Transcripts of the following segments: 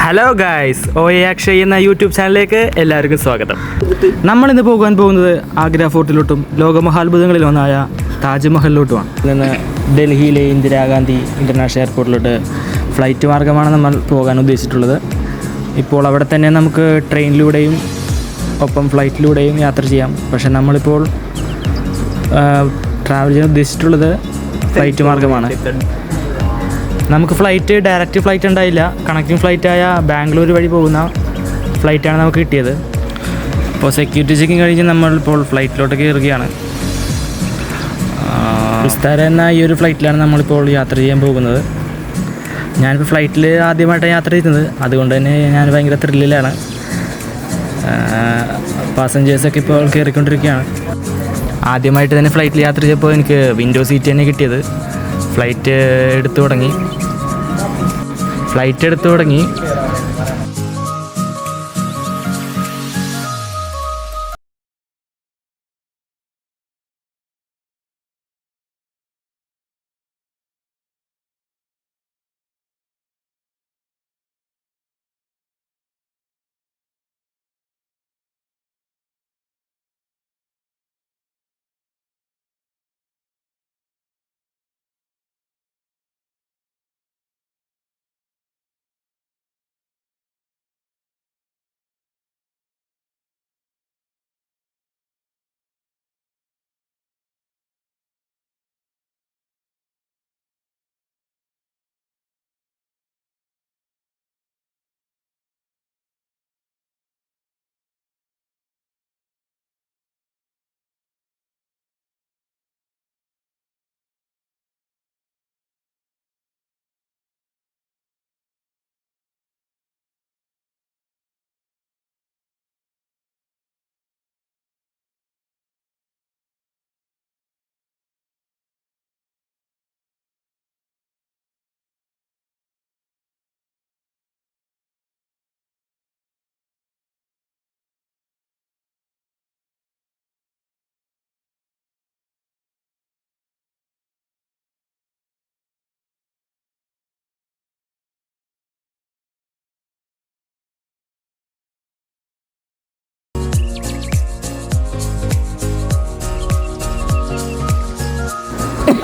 Hello guys, OA Akshay എന്ന YouTube ചാനലിലേക്ക് എല്ലാവർക്കും സ്വാഗതം. നമ്മളിന്ന് പോകാൻ പോകുന്നത് ആഗ്ര ഫോർട്ടിലോട്ടും ലോകമഹാത്ഭുതങ്ങളിൽ ഒന്നായ താജ്മഹലിലോട്ടുമാണ്. നിന്ന് ഡൽഹിയിലെ ഇന്ദിരാഗാന്ധി ഇൻ്റർനാഷണൽ എയർപോർട്ടിലോട്ട് ഫ്ലൈറ്റ് മാർഗമാണ് നമ്മൾ പോകാൻ ഉദ്ദേശിച്ചിട്ടുള്ളത്. ഇപ്പോൾ അവിടെ തന്നെ നമുക്ക് ട്രെയിനിലൂടെയും ഒപ്പം ഫ്ലൈറ്റിലൂടെയും യാത്ര ചെയ്യാം. പക്ഷേ നമ്മളിപ്പോൾ ട്രാവൽ ചെയ്യാൻ ഉദ്ദേശിച്ചിട്ടുള്ളത് ഫ്ലൈറ്റ് മാർഗമാണ്. നമുക്ക് ഡയറക്റ്റ് ഫ്ലൈറ്റ് ഉണ്ടായില്ല. കണക്റ്റിംഗ് ഫ്ലൈറ്റായ ബാംഗ്ലൂർ വഴി പോകുന്ന ഫ്ലൈറ്റാണ് നമുക്ക് കിട്ടിയത്. അപ്പോൾ സെക്യൂരിറ്റി ചെക്കിങ് കഴിഞ്ഞ് നമ്മളിപ്പോൾ ഫ്ലൈറ്റിലോട്ട് കയറുകയാണ്. വിസ്താര എന്ന ഈ ഒരു ഫ്ലൈറ്റിലാണ് നമ്മളിപ്പോൾ യാത്ര ചെയ്യാൻ പോകുന്നത്. ഞാനിപ്പോൾ ഫ്ലൈറ്റിൽ ആദ്യമായിട്ടാണ് യാത്ര ചെയ്യുന്നത്, അതുകൊണ്ട് തന്നെ ഞാൻ ഭയങ്കര ത്രില്ലിലാണ്. പാസഞ്ചേഴ്സൊക്കെ ഇപ്പോൾ കയറിക്കൊണ്ടിരിക്കുകയാണ്. ആദ്യമായിട്ട് തന്നെ ഫ്ലൈറ്റിൽ യാത്ര ചെയ്തപ്പോൾ എനിക്ക് വിൻഡോ സീറ്റ് തന്നെ കിട്ടിയത്. ഫ്ലൈറ്റ് എടുത്തു തുടങ്ങി.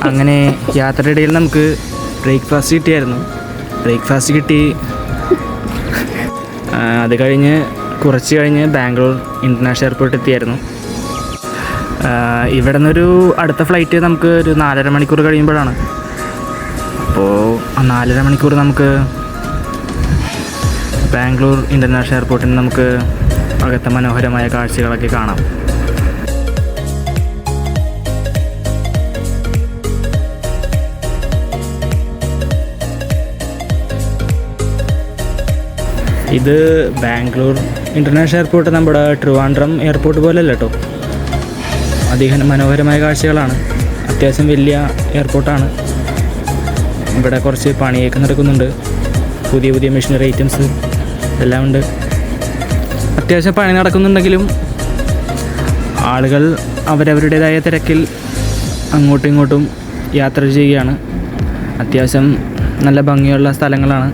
അങ്ങനെ യാത്രയുടെ ഇടയിൽ നമുക്ക് ബ്രേക്ക്ഫാസ്റ്റ് കിട്ടിയായിരുന്നു. ബ്രേക്ക്ഫാസ്റ്റ് കിട്ടി. അത് കഴിഞ്ഞ് കുറച്ച് കഴിഞ്ഞ് ബാംഗ്ലൂർ ഇൻ്റർനാഷണൽ എയർപോർട്ട് എത്തിയായിരുന്നു. ഇവിടെ നിന്നൊരു അടുത്ത ഫ്ലൈറ്റ് നമുക്ക് ഒരു 4.5 മണിക്കൂർ കഴിയുമ്പോഴാണ്. അപ്പോൾ ആ 4.5 മണിക്കൂർ നമുക്ക് ബാംഗ്ലൂർ ഇൻ്റർനാഷണൽ എയർപോർട്ടിൽ നിന്ന് നമുക്ക് അകത്തെ മനോഹരമായ കാഴ്ചകളൊക്കെ കാണാം. ഇത് ബാംഗ്ലൂർ ഇൻ്റർനാഷണൽ എയർപോർട്ട് നമ്മുടെ ട്രിവാൻഡ്രം എയർപോർട്ട് പോലെയല്ല കേട്ടോ. അധികം മനോഹരമായ കാഴ്ചകളാണ്. അത്യാവശ്യം വലിയ എയർപോർട്ടാണ്. ഇവിടെ കുറച്ച് പണിയൊക്കെ നടക്കുന്നുണ്ട്. പുതിയ മെഷീനറി ഐറ്റംസ് എല്ലാം ഉണ്ട്. അത്യാവശ്യം പണി നടക്കുന്നുണ്ടെങ്കിലും ആളുകൾ അവരവരുടേതായ തിരക്കിൽ അങ്ങോട്ടും ഇങ്ങോട്ടും യാത്ര ചെയ്യുകയാണ്. അത്യാവശ്യം നല്ല ഭംഗിയുള്ള സ്ഥലങ്ങളാണ്.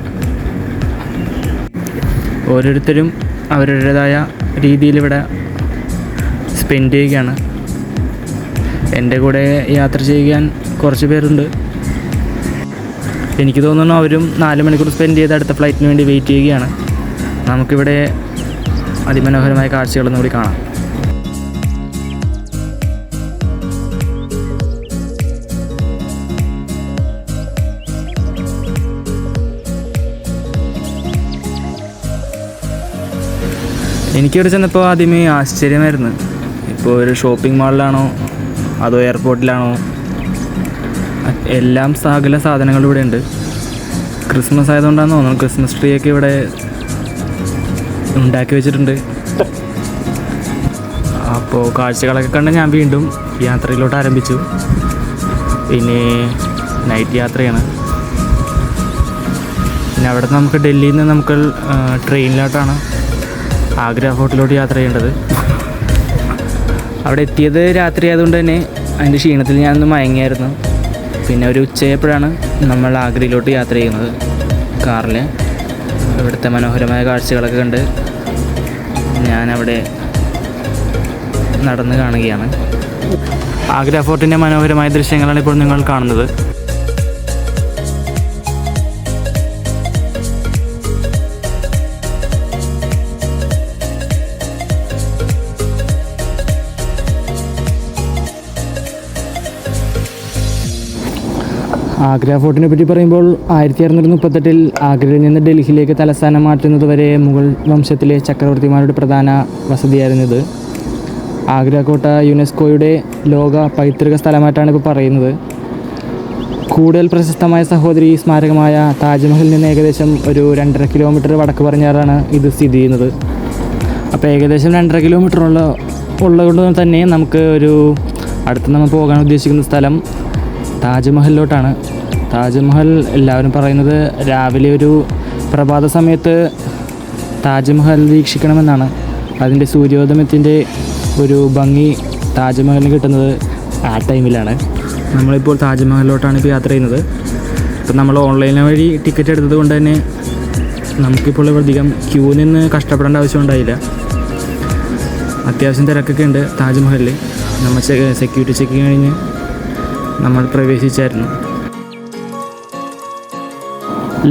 ഓരോരുത്തരും അവരുടേതായ രീതിയിൽ ഇവിടെ സ്പെൻഡ് ചെയ്യുകയാണ്. എൻ്റെ കൂടെ യാത്ര ചെയ്യാൻ കുറച്ച് പേരുണ്ട്. എനിക്ക് തോന്നുന്നു അവരും 4 മണിക്കൂർ സ്പെൻഡ് ചെയ്ത് അടുത്ത ഫ്ലൈറ്റിന് വേണ്ടി വെയിറ്റ് ചെയ്യുകയാണ്. നമുക്കിവിടെ അതിമനോഹരമായ കാഴ്ചകളൊന്നും കൂടി കാണാം. എനിക്കിവിടെ ചെന്നപ്പോൾ ആദ്യമേ ആശ്ചര്യമായിരുന്നു. ഇപ്പോൾ ഒരു ഷോപ്പിംഗ് മാളിലാണോ അതോ എയർപോർട്ടിലാണോ, എല്ലാം സകല സാധനങ്ങളും ഇവിടെ ഉണ്ട്. ക്രിസ്മസ് ആയതുകൊണ്ടാണെന്ന് തോന്നുന്നു ക്രിസ്മസ് ട്രീ ഒക്കെ ഇവിടെ ഉണ്ടാക്കി വെച്ചിട്ടുണ്ട്. അപ്പോൾ കാഴ്ചകളൊക്കെ കണ്ട് ഞാൻ വീണ്ടും യാത്രയിലോട്ട് ആരംഭിച്ചു. പിന്നെ നൈറ്റ് യാത്രയാണ്. പിന്നെ അവിടെ നമുക്ക് ഡൽഹിയിൽ നിന്ന് നമുക്ക് ട്രെയിനിലോട്ടാണ് ആഗ്ര ഫോർട്ടിലോട്ട് യാത്ര ചെയ്യേണ്ടത്. അവിടെ എത്തിയത് രാത്രി ആയതുകൊണ്ട് തന്നെ അതിൻ്റെ ക്ഷീണത്തിൽ ഞാനൊന്ന് മയങ്ങിയായിരുന്നു. പിന്നെ ഒരു ഉച്ചയായപ്പോഴാണ് നമ്മൾ ആഗ്രയിലോട്ട് യാത്ര ചെയ്യുന്നത് കാറിൽ. ഇവിടുത്തെ മനോഹരമായ കാഴ്ചകളൊക്കെ കണ്ട് ഞാനവിടെ നടന്ന് കാണുകയാണ്. ആഗ്ര ഫോർട്ടിൻ്റെ മനോഹരമായ ദൃശ്യങ്ങളാണ് ഇപ്പോൾ നിങ്ങൾ കാണുന്നത്. ആഗ്ര ഫോർട്ടിനെ പറ്റി പറയുമ്പോൾ 1638 ആഗ്രയിൽ നിന്ന് ഡൽഹിയിലേക്ക് തലസ്ഥാനം മാറ്റുന്നത് വരെ മുഗൾ വംശത്തിലെ ചക്രവർത്തിമാരുടെ പ്രധാന വസതിയായിരുന്നത്. ആഗ്ര കോട്ട യുനെസ്കോയുടെ ലോക പൈതൃക സ്ഥലമായിട്ടാണ് ഇപ്പോൾ പറയുന്നത്. കൂടുതൽ പ്രശസ്തമായ സഹോദരി സ്മാരകമായ താജ്മഹലിൽ നിന്ന് ഏകദേശം ഒരു 2.5 കിലോമീറ്റർ വടക്ക് പടിഞ്ഞാറാണ് ഇത് സ്ഥിതി ചെയ്യുന്നത്. അപ്പോൾ ഏകദേശം 2.5 കിലോമീറ്റർ ഉള്ളതുകൊണ്ട് തന്നെ നമുക്ക് അടുത്ത് നമ്മൾ പോകാൻ ഉദ്ദേശിക്കുന്ന സ്ഥലം താജ്മഹലിലോട്ടാണ്. താജ്മഹൽ എല്ലാവരും പറയുന്നത് രാവിലെ ഒരു പ്രഭാത സമയത്ത് താജ്മഹൽ വീക്ഷിക്കണമെന്നാണ്. അതിൻ്റെ സൂര്യോദയത്തിൻ്റെ ഒരു ഭംഗി താജ്മഹലിന് കിട്ടുന്നത് ആ ടൈമിലാണ്. നമ്മളിപ്പോൾ താജ്മഹലിലോട്ടാണ് ഇപ്പോൾ യാത്ര ചെയ്യുന്നത്. ഇപ്പോൾ നമ്മൾ ഓൺലൈൻ വഴി ടിക്കറ്റ് എടുത്തത് കൊണ്ട് തന്നെ നമുക്കിപ്പോൾ അധികം ക്യൂ നിന്ന് കഷ്ടപ്പെടേണ്ട ആവശ്യം ഉണ്ടായില്ല. അത്യാവശ്യം തിരക്കൊക്കെ ഉണ്ട് താജ്മഹലിൽ. നമ്മൾ സെക്യൂരിറ്റി ചെക്കിങ് കഴിഞ്ഞ് നമ്മൾ പ്രവേശിച്ചായിരുന്നു.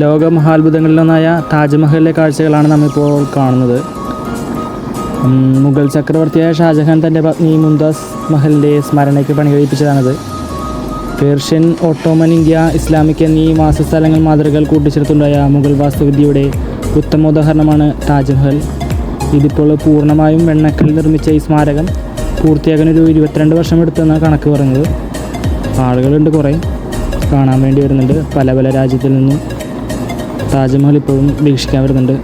ലോക മഹാത്ഭുതങ്ങളിലൊന്നായ താജ്മഹലിലെ കാഴ്ചകളാണ് നമ്മളിപ്പോൾ കാണുന്നത്. മുഗൾ ചക്രവർത്തിയായ ഷാജഹാൻ തൻ്റെ പത്നി മുംതാസ് മഹലിൻ്റെ സ്മരണയ്ക്ക് പണി കഴിപ്പിച്ചതാണത്. പേർഷ്യൻ, ഓട്ടോമൻ, ഇന്ത്യ, ഇസ്ലാമിക് എന്നീ വാസസ്ഥലങ്ങൾ മാതൃകകൾ കൂട്ടിച്ചേർത്തുണ്ടായ മുഗൾ വാസ്തുവിദ്യയുടെ ഉത്തമോദാഹരണമാണ് താജ്മഹൽ. ഇതിപ്പോൾ പൂർണ്ണമായും വെണ്ണക്കല്ലിൽ നിർമ്മിച്ച ഈ സ്മാരകം പൂർത്തിയാക്കാൻ ഒരു 22 വർഷം എടുത്തെന്നാണ് കണക്ക് പറയുന്നത്. ആളുകളുണ്ട്, കുറേ കാണാൻ വേണ്ടി വരുന്നുണ്ട്. പല പല രാജ്യത്തിൽ നിന്നും താജ്മഹൽ ഇപ്പോഴും വീക്ഷിക്കാൻ വരുന്നുണ്ട്.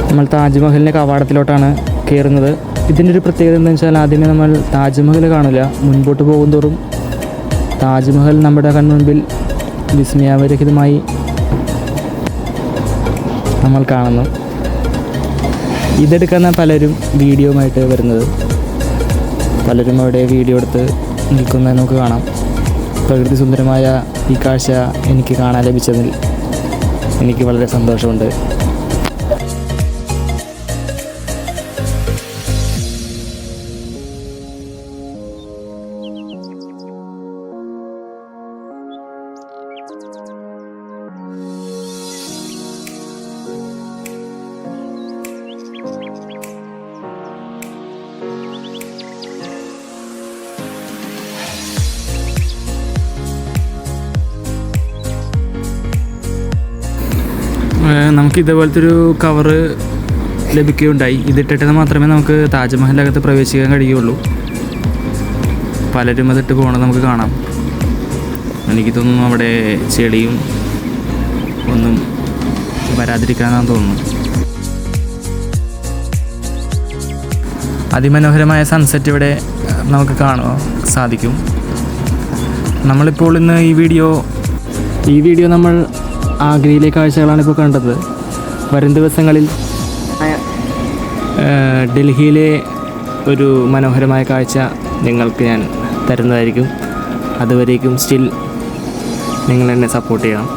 നമ്മൾ താജ്മഹലിൻ്റെ കവാടത്തിലോട്ടാണ് കയറുന്നത്. ഇതിൻ്റെ ഒരു പ്രത്യേകത എന്താണെന്ന് വെച്ചാൽ ആദ്യമേ നമ്മൾ താജ്മഹൽ കാണില്ല. മുൻപോട്ട് പോകുന്തോറും താജ്മഹൽ നമ്മുടെ കൺമുൻപിൽ വിസ്മയാവരഹിതമായി നമ്മൾ കാണുന്നു. ഇതെടുക്കുന്ന പലരും വീഡിയോയുമായിട്ട് വരുന്നത്. പലരും അവിടെ വീഡിയോ എടുത്ത് നിൽക്കുന്നത് നമുക്ക് കാണാം. പ്രകൃതി സുന്ദരമായ ഈ കാഴ്ച എനിക്ക് കാണാൻ ലഭിച്ചതിൽ എനിക്ക് വളരെ സന്തോഷമുണ്ട്. നമുക്ക് ഇതേപോലത്തെ ഒരു കവറ് ലഭിക്കുകയുണ്ടായി. ഇതിട്ടിട്ട് മാത്രമേ നമുക്ക് താജ്മഹലിനകത്ത് പ്രവേശിക്കാൻ കഴിയുള്ളൂ. പലരും അതിട്ട് പോകണത് നമുക്ക് കാണാം. എനിക്ക് തോന്നുന്നു അവിടെ ചെളിയും ഒന്നും വരാതിരിക്കാനാണെന്ന് തോന്നുന്നു. അതിമനോഹരമായ സൺസെറ്റ് ഇവിടെ നമുക്ക് കാണുവാൻ സാധിക്കും. നമ്മളിപ്പോൾ ഇന്ന് ഈ വീഡിയോ നമ്മൾ ആഗ്രയിലെ കാഴ്ചകളാണ് ഇപ്പോൾ കണ്ടത്. വരും ദിവസങ്ങളിൽ ഡൽഹിയിലെ ഒരു മനോഹരമായ കാഴ്ച നിങ്ങൾക്ക് ഞാൻ തരുന്നതായിരിക്കും. അതുവരേക്കും സ്റ്റിൽ നിങ്ങൾ എന്നെ സപ്പോർട്ട് ചെയ്യണം.